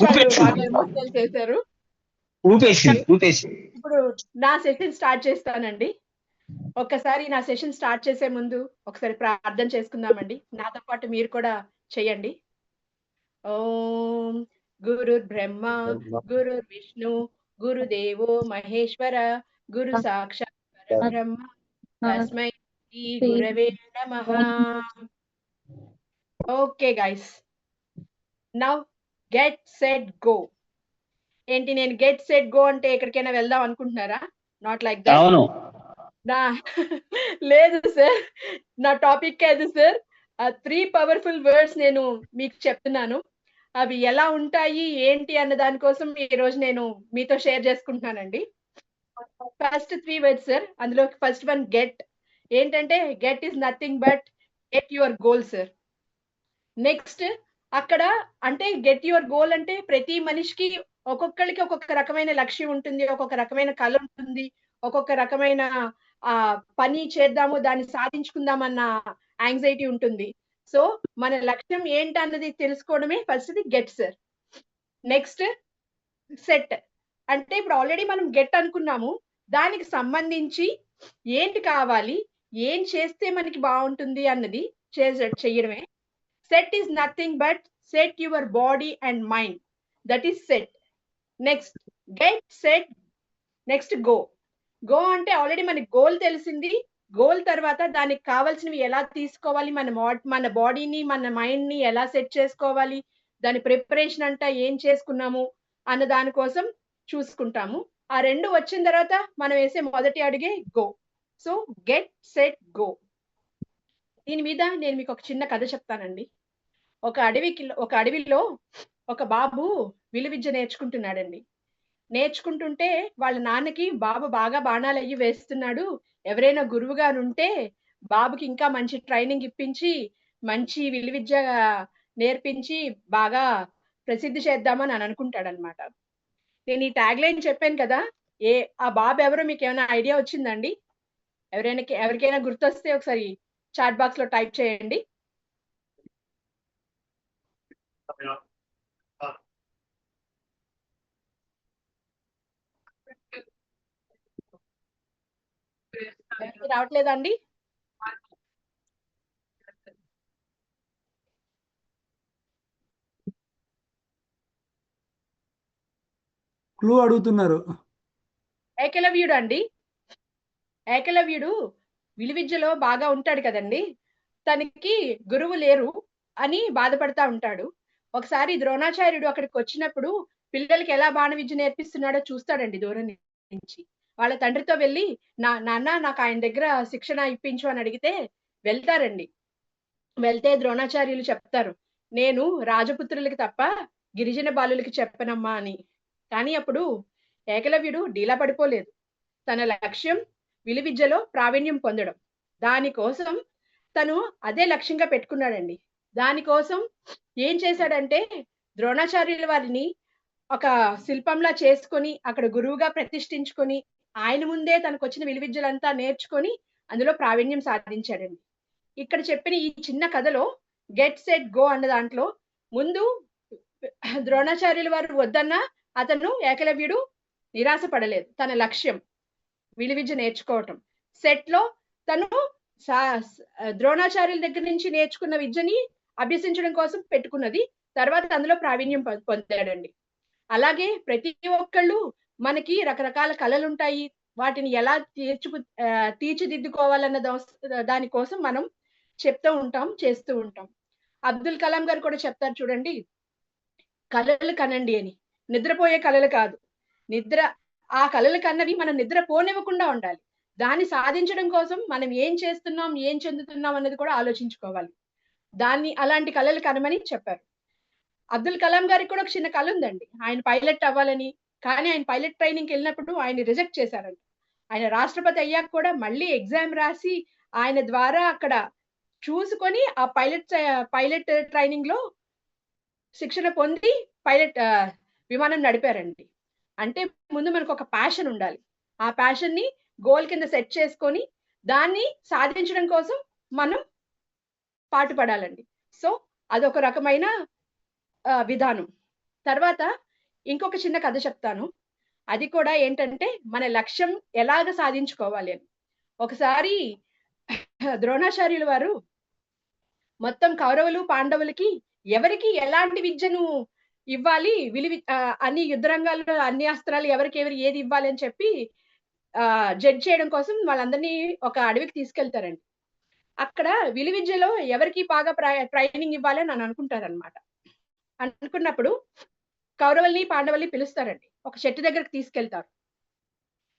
నిమిషాలు బాగా ఎమోషనల్ చేశారు. ఊపేసింది. ఇప్పుడు నా సెషన్ స్టార్ట్ చేస్తానండి. ఒక్కసారి నా సెషన్ స్టార్ట్ చేసే ముందు ఒకసారి ప్రార్థన చేసుకుందామండి. నాతో పాటు మీరు కూడా చేయండి. ఓం గురుర్ బ్రహ్మ గురుర్ విష్ణు గురుదేవో మహేశ్వర గురు సాక్షాత్ పరబ్రహ్మ తస్మై శ్రీ గురవే నమః. Okay guys, now get set go. ఏంటి, నేను గెట్ సెట్ గో అంటే ఎక్కడికైనా వెళ్దాం అనుకుంటున్నారా? Not like that. అవును. నా లేదు సార్, నా టాపిక్ అది సార్. 3 పవర్ఫుల్ వర్డ్స్ నేను మీకు చెప్తున్నాను. అవి ఎలా ఉంటాయి ఏంటి అన్న దానికోసం ఈ రోజు నేను మీతో షేర్ చేసుకుంటున్నానండి. First 3 words sir. అందులో ఫస్ట్ వన్ గెట్. ఏంటంటే get is nothing but get your goal sir. Next అక్కడ అంటే గెట్ యువర్ గోల్ అంటే ప్రతి మనిషికి ఒక్కొక్కరికి ఒక్కొక్క రకమైన లక్ష్యం ఉంటుంది, ఒక్కొక్క రకమైన కళ ఉంటుంది, ఒక్కొక్క రకమైన పని చేద్దాము దాన్ని సాధించుకుందామన్న యాంగ్జైటీ ఉంటుంది. సో మన లక్ష్యం ఏంటన్నది తెలుసుకోవడమే first get sir. Next set అంటే ఇప్పుడు ఆల్రెడీ మనం గెట్ అనుకున్నాము, దానికి సంబంధించి ఏంటి కావాలి, ఏం చేస్తే మనకి బాగుంటుంది అన్నది చేయడమే. Set is nothing but set your body and mind, that is set. Next get set. Next go. Go అంటే ఆల్రెడీ మనకి గోల్ తెలిసింది. గోల్ తర్వాత దానికి కావాల్సినవి ఎలా తీసుకోవాలి, మన బాడీని మన మైండ్ ని ఎలా సెట్ చేసుకోవాలి, దాని ప్రిపరేషన్ అంతా ఏం చేసుకున్నాము అన్న దానికోసం చూసుకుంటాము. ఆ రెండు వచ్చిన తర్వాత మనం వేసే మొదటి అడుగే go. So get set go. దీని మీద నేను మీకు ఒక చిన్న కథ చెప్తానండి. ఒక అడవిలో ఒక బాబు విలువిద్య నేర్చుకుంటున్నాడండి. నేర్చుకుంటుంటే వాళ్ళ నాన్నకి బాబు బాగా బాణాలు అయ్యి వేస్తున్నాడు, ఎవరైనా గురువు గారు ఉంటే బాబుకి ఇంకా మంచి ట్రైనింగ్ ఇప్పించి మంచి విలువిద్య నేర్పించి బాగా ప్రసిద్ధి చేద్దామని అని అనుకుంటాడనమాట. నేను ఈ ట్యాగ్ లైన్ చెప్పాను కదా, ఆ బాబు ఎవరో మీకు ఏమైనా ఐడియా వచ్చిందండి? ఎవరికైనా గుర్తొస్తే ఒకసారి చాట్ బాక్స్ లో టైప్ చేయండి. రావట్లేదండి? క్లూ అడుగుతున్నారు. ఏకలవ్యుడు అండి. ఏకలవ్యుడు విలువిద్యలో బాగా ఉంటాడు కదండి. తనకి గురువు లేరు అని బాధపడతా ఉంటాడు. ఒకసారి ద్రోణాచార్యుడు అక్కడికి వచ్చినప్పుడు పిల్లలకి ఎలా బాణ విద్య నేర్పిస్తున్నాడో చూస్తాడండి దూరం నుంచి. వాళ్ళ తండ్రితో వెళ్ళి నాన్న నాకు ఆయన దగ్గర శిక్షణ ఇప్పించు అని అడిగితే వెళ్తారండి. వెళ్తే ద్రోణాచార్యులు చెప్తారు, నేను రాజపుత్రులకి తప్ప గిరిజన బాలులకి చెప్పనమ్మా అని. కానీ అప్పుడు ఏకలవ్యుడు డీలా పడిపోలేదు. తన లక్ష్యం విలువిద్యలో ప్రావీణ్యం పొందడం. దానికోసం తను అదే లక్ష్యంగా పెట్టుకున్నాడండి. దానికోసం ఏం చేశాడంటే ద్రోణాచార్యుల వారిని ఒక శిల్పంలా చేసుకొని అక్కడ గురువుగా ప్రతిష్ఠించుకొని ఆయన ముందే తనకు వచ్చిన విలువిద్యలంతా నేర్చుకొని అందులో ప్రావీణ్యం సాధించాడండి. ఇక్కడ చెప్పిన ఈ చిన్న కథలో గెట్ సెట్ గో అన్న దాంట్లో ముందు ద్రోణాచార్యుల వారు వద్దన్నా అతను ఏకలవ్యుడు నిరాశ పడలేదు. తన లక్ష్యం విలువిద్య నేర్చుకోవటం. సెట్ లో తను ద్రోణాచార్యుల దగ్గర నుంచి నేర్చుకున్న విద్యని అభ్యసించడం కోసం పెట్టుకున్నది. తర్వాత అందులో ప్రావీణ్యం పొందాడండి. అలాగే ప్రతి ఒక్కళ్ళు మనకి రకరకాల కళలు ఉంటాయి, వాటిని ఎలా తీర్చిదిద్దుకోవాలన్న దానికోసం మనం చెప్తూ ఉంటాం, చేస్తూ ఉంటాం. అబ్దుల్ కలాం గారు కూడా చెప్తారు చూడండి, కళలు కనండి అని. నిద్రపోయే కళలు కాదు, ఆ కళలు కన్నవి మనం నిద్ర పోనివ్వకుండా ఉండాలి. దాన్ని సాధించడం కోసం మనం ఏం చేస్తున్నాం, ఏం చెందుతున్నాం అన్నది కూడా ఆలోచించుకోవాలి. అలాంటి కళలు కనమని చెప్పారు. అబ్దుల్ కలాం గారికి కూడా ఒక చిన్న కళ ఉందండి, ఆయన పైలట్ అవ్వాలని. కానీ ఆయన పైలట్ ట్రైనింగ్కి వెళ్ళినప్పుడు ఆయన రిజెక్ట్ చేశారంట. ఆయన రాష్ట్రపతి అయ్యాక కూడా మళ్ళీ ఎగ్జామ్ రాసి ఆయన ద్వారా అక్కడ చూసుకొని ఆ పైలట్ ట్రైనింగ్ లో శిక్షణ పొంది విమానం నడిపారండి. అంటే ముందు మనకు ఒక ప్యాషన్ ఉండాలి. ఆ ప్యాషన్ ని గోల్ కింద సెట్ చేసుకొని దాన్ని సాధించడం కోసం మనం పాటుపడాలండి. సో అదొక రకమైన విధానం. తర్వాత ఇంకొక చిన్న కథ చెప్తాను. అది కూడా ఏంటంటే మన లక్ష్యం ఎలాగ సాధించుకోవాలి అని. ఒకసారి ద్రోణాచార్యుల వారు మొత్తం కౌరవులు పాండవులకి ఎవరికి ఎలాంటి విద్యను ఇవ్వాలి, అన్ని యుద్ధ రంగాల్లో అన్ని అస్త్రాలు ఎవరికి ఏది ఇవ్వాలి అని చెప్పి జడ్జ్ చేయడం కోసం వాళ్ళందరినీ ఒక అడవికి తీసుకెళ్తారండి. అక్కడ విలువిద్యలో ఎవరికి బాగా ట్రైనింగ్ ఇవ్వాలి అని అనుకుంటారనమాట. అనుకున్నప్పుడు కౌరవుల్ని పాండవుల్ని పిలుస్తారండి. ఒక చెట్టు దగ్గరకు తీసుకెళ్తారు.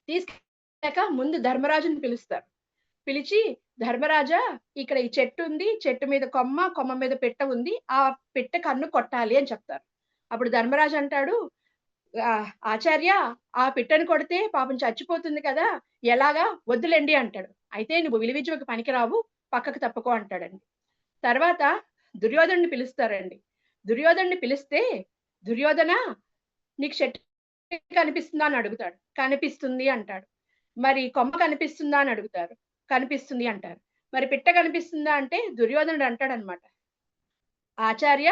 తీసుకెళ్ళాక ముందు ధర్మరాజుని పిలుస్తారు. పిలిచి, ధర్మరాజా, ఇక్కడ ఈ చెట్టు ఉంది, చెట్టు మీద కొమ్మ మీద పిట్ట ఉంది, ఆ పిట్ట కన్ను కొట్టాలి అని చెప్తారు. అప్పుడు ధర్మరాజు అంటాడు, ఆచార్య, ఆ పిట్టను కొడితే పాపం చచ్చిపోతుంది కదా, ఎలాగా, వద్దులేండి అంటాడు. అయితే నువ్వు విలువిద్యకు పనికిరావు, పక్కకు తప్పుకో అంటాడండి. తర్వాత దుర్యోధనుని పిలుస్తారండి. దుర్యోధనుని పిలిస్తే, దుర్యోధన, నీకు చెట్టు కనిపిస్తుందా అని అడుగుతాడు. కనిపిస్తుంది అంటాడు. మరి కొమ్మ కనిపిస్తుందా అని అడుగుతారు. కనిపిస్తుంది అంటారు. మరి పిట్ట కనిపిస్తుందా అంటే దుర్యోధనుడు అంటాడనమాట, ఆచార్య,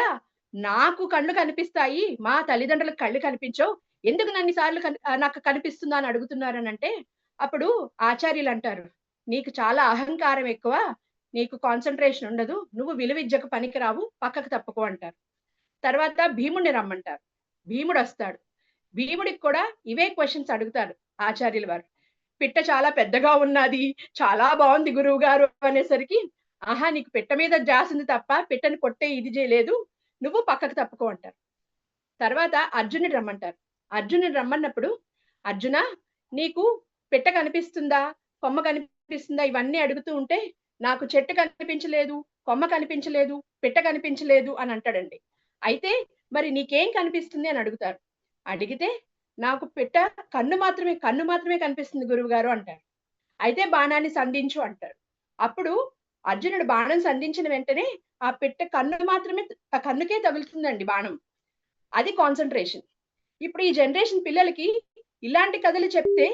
నాకు కళ్ళు కనిపిస్తాయి, మా తల్లిదండ్రులకు కళ్ళు కనిపించవు, ఎందుకు నన్ను సార్లు నాకు కనిపిస్తుందా అని అడుగుతున్నారని అంటే, అప్పుడు ఆచార్యులు అంటారు, నీకు చాలా అహంకారం ఎక్కువ, నీకు కాన్సన్ట్రేషన్ ఉండదు, నువ్వు విలువిద్యకు పనికిరావు, పక్కకు తప్పుకో అంటారు. తర్వాత భీముడిని రమ్మంటారు. భీముడు వస్తాడు. భీముడికి కూడా ఇవే క్వశ్చన్స్ అడుగుతారు ఆచార్యుల వారు. పిట్ట చాలా పెద్దగా ఉన్నది, చాలా బాగుంది గురువు గారు అనేసరికి, ఆహా, నీకు పిట్ట మీద జాసింది తప్ప పిట్టని కొట్టే ఇది చేయలేదు, నువ్వు పక్కకు తప్పుకో అంటారు. తర్వాత అర్జునుడు రమ్మంటారు. అర్జునుడు రమ్మన్నప్పుడు, అర్జున, నీకు పిట్ట కనిపిస్తుందా, కొమ్మ కనిపిస్తుందా, ఇవన్నీ అడుగుతూ ఉంటే నాకు చెట్టు కనిపించలేదు, కొమ్మ కనిపించలేదు, పిట్ట కనిపించలేదు అని అంటాడండి. అయితే మరి నీకేం కనిపిస్తుంది అని అడుగుతారు. అడిగితే, నాకు పిట్ట కన్ను మాత్రమే కనిపిస్తుంది గురువు గారు అంటారు. అయితే బాణాన్ని సంధించు అంటారు. అప్పుడు అర్జునుడు బాణం సంధించిన వెంటనే ఆ పిట్ట కన్నుకే తగులుతుందండి బాణం. అది కాన్సన్ట్రేషన్. ఇప్పుడు ఈ జనరేషన్ పిల్లలకి ఇలాంటి కథలు చెప్తే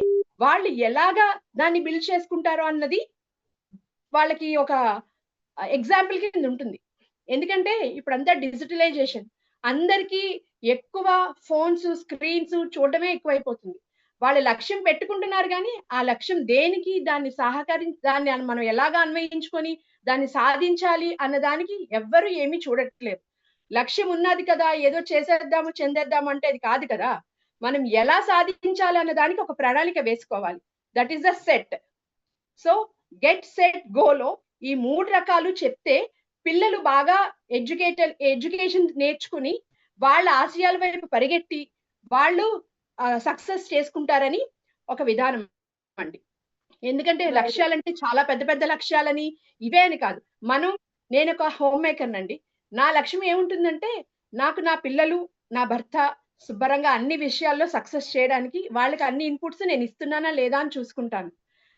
వాళ్ళు ఎలాగా దాన్ని బిల్డ్ చేసుకుంటారో అన్నది వాళ్ళకి ఒక ఎగ్జాంపుల్ కింద ఉంటుంది. ఎందుకంటే ఇప్పుడంతా డిజిటలైజేషన్, అందరికీ ఎక్కువ ఫోన్స్, స్క్రీన్స్ చూడటమే ఎక్కువైపోతుంది. వాళ్ళ లక్ష్యం పెట్టుకుంటున్నారు కానీ ఆ లక్ష్యం దేనికి, దాన్ని మనం ఎలాగా అన్వయించుకొని దాన్ని సాధించాలి అన్న దానికి ఎవ్వరు ఏమీ చూడట్లేదు. లక్ష్యం ఉన్నది కదా, ఏదో చేసేద్దాము చెందేద్దాము అంటే అది కాదు కదా. మనం ఎలా సాధించాలి అన్న దానికి ఒక ప్రణాళిక వేసుకోవాలి. That is the set. So get set గోలో ఈ 3 రకాలు చెప్తే పిల్లలు బాగా ఎడ్యుకేషన్ నేర్చుకుని వాళ్ళ ఆశయాల వైపు పరిగెట్టి వాళ్ళు సక్సెస్ చేసుకుంటారని ఒక విధానం అండి. ఎందుకంటే లక్ష్యాలంటే చాలా పెద్ద పెద్ద లక్ష్యాలని ఇవే అని కాదు. నేను ఒక హోమ్ మేకర్ నండి. నా లక్ష్యం ఏముంటుందంటే, నాకు నా పిల్లలు, నా భర్త శుభ్రంగా అన్ని విషయాల్లో సక్సెస్ చేయడానికి వాళ్ళకి అన్ని ఇన్పుట్స్ నేను ఇస్తున్నానా లేదా అని చూసుకుంటాను.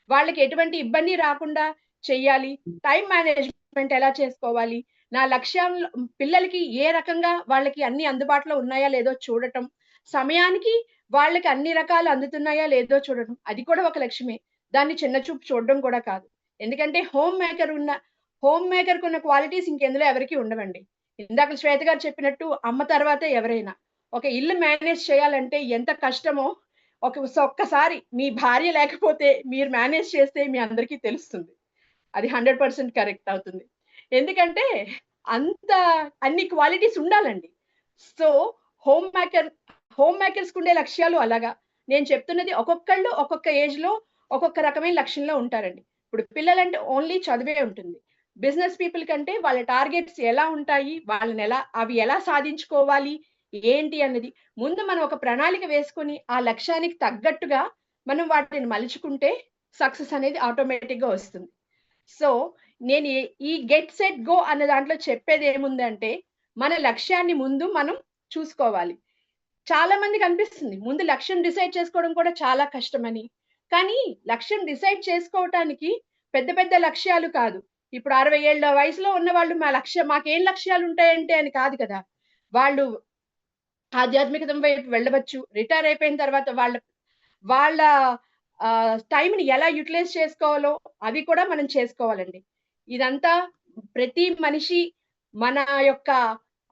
వాళ్ళకి ఎటువంటి ఇబ్బంది రాకుండా చెయ్యాలి. టైం మేనేజ్మెంట్ ఎలా చేసుకోవాలి, నా లక్ష్యంలో పిల్లలకి ఏ రకంగా వాళ్ళకి అన్ని అందుబాటులో ఉన్నాయా లేదో చూడటం, సమయానికి వాళ్ళకి అన్ని రకాలు అందుతున్నాయా లేదో చూడటం, అది కూడా ఒక లక్ష్యమే. దాన్ని చిన్న చూపు చూడడం కూడా కాదు. ఎందుకంటే హోమ్ మేకర్ కున్న క్వాలిటీస్ ఇంకెందులో ఎవరికి ఉండవండి. ఇందాక శ్వేత గారు చెప్పినట్టు అమ్మ తర్వాతే ఎవరైనా. ఒక ఇల్లు మేనేజ్ చేయాలంటే ఎంత కష్టమో ఒక్కసారి మీ భార్య లేకపోతే మీరు మేనేజ్ చేస్తే మీ అందరికీ తెలుస్తుంది. అది 100% కరెక్ట్ అవుతుంది. ఎందుకంటే అన్ని క్వాలిటీస్ ఉండాలండి. సో హోమ్ మేకర్స్ ఉండే లక్ష్యాలు అలాగా. నేను చెప్తున్నది ఒక్కొక్కళ్ళు ఒక్కొక్క ఏజ్ లో ఒక్కొక్క రకమైన లక్ష్యంలో ఉంటారండి. ఇప్పుడు పిల్లలంటే ఓన్లీ చదివే ఉంటుంది. బిజినెస్ పీపుల్ కంటే వాళ్ళ టార్గెట్స్ ఎలా ఉంటాయి, అవి ఎలా సాధించుకోవాలి ఏంటి అన్నది ముందు మనం ఒక ప్రణాళిక వేసుకొని ఆ లక్ష్యానికి తగ్గట్టుగా మనం వాటిని మలుచుకుంటే సక్సెస్ అనేది ఆటోమేటిక్ గా వస్తుంది. సో నేను ఈ గెట్ సెట్ గో అన్న దాంట్లో చెప్పేది ఏముందంటే, మన లక్ష్యాన్ని ముందు మనం చూసుకోవాలి. చాలా మందికి అనిపిస్తుంది ముందు లక్ష్యం డిసైడ్ చేసుకోవడం కూడా చాలా కష్టమని. కానీ లక్ష్యం డిసైడ్ చేసుకోవటానికి పెద్ద పెద్ద లక్ష్యాలు కాదు. ఇప్పుడు 60 ఏళ్ల వయసులో ఉన్న వాళ్ళు మాకేం లక్ష్యాలు ఉంటాయంటే అని కాదు కదా. వాళ్ళు ఆధ్యాత్మికత వైపు వెళ్ళవచ్చు. రిటైర్ అయిపోయిన తర్వాత వాళ్ళ టైంని ఎలా యూటిలైజ్ చేసుకోవాలో అవి కూడా మనం చేసుకోవాలండి. ఇదంతా ప్రతి మనిషి మన యొక్క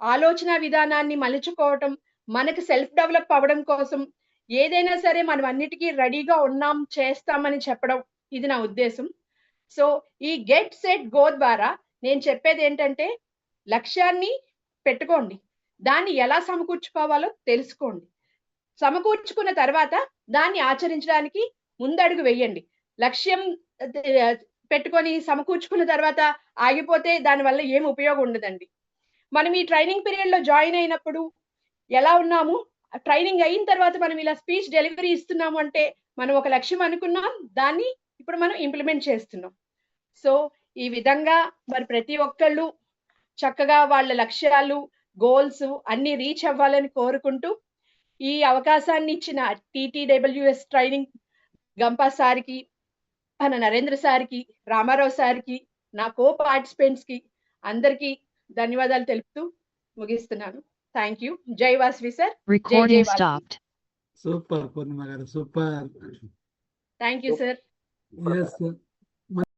ఆలోచన విధానాన్ని మలుచుకోవటం, మనకి సెల్ఫ్ డెవలప్ అవ్వడం కోసం ఏదైనా సరే మనం అన్నిటికీ రెడీగా ఉన్నాం, చేస్తామని చెప్పడం ఇది నా ఉద్దేశం. సో ఈ గెట్ సెట్ గో ద్వారా నేను చెప్పేది ఏంటంటే లక్ష్యాన్ని పెట్టుకోండి. దాన్ని ఎలా సమకూర్చుకోవాలో తెలుసుకోండి. సమకూర్చుకున్న తర్వాత దాన్ని ఆచరించడానికి ముందడుగు వెయ్యండి. లక్ష్యం పెట్టుకొని సమకూర్చుకున్న తర్వాత ఆగిపోతే దానివల్ల ఏం ఉపయోగం ఉండదండి. మనం ఈ ట్రైనింగ్ పీరియడ్ లో జాయిన్ అయినప్పుడు ఎలా ఉన్నాము, ట్రైనింగ్ అయిన తర్వాత మనం ఇలా స్పీచ్ డెలివరీ ఇస్తున్నాము అంటే మనం ఒక లక్ష్యం అనుకున్నాం, దాన్ని ఇప్పుడు మనం ఇంప్లిమెంట్ చేస్తున్నాం. సో ఈ విధంగా మరి ప్రతి ఒక్కళ్ళు చక్కగా వాళ్ళ లక్ష్యాలు, గోల్స్ అన్ని రీచ్ అవ్వాలని కోరుకుంటూ ఈ అవకాశాన్ని ఇచ్చిన TTWS ట్రైనింగ్ గంపా సార్కి, మన నరేంద్ర సార్కి, రామారావు సార్కి, నా కో పార్టిసిపెంట్స్ కి అందరికీ ధన్యవాదాలు తెలుపుతూ ముగిస్తున్నాను. Thank you. జై Vasavi sir. Recording Jai. stopped. Super Purnima garu, super. Thank you sir. Yes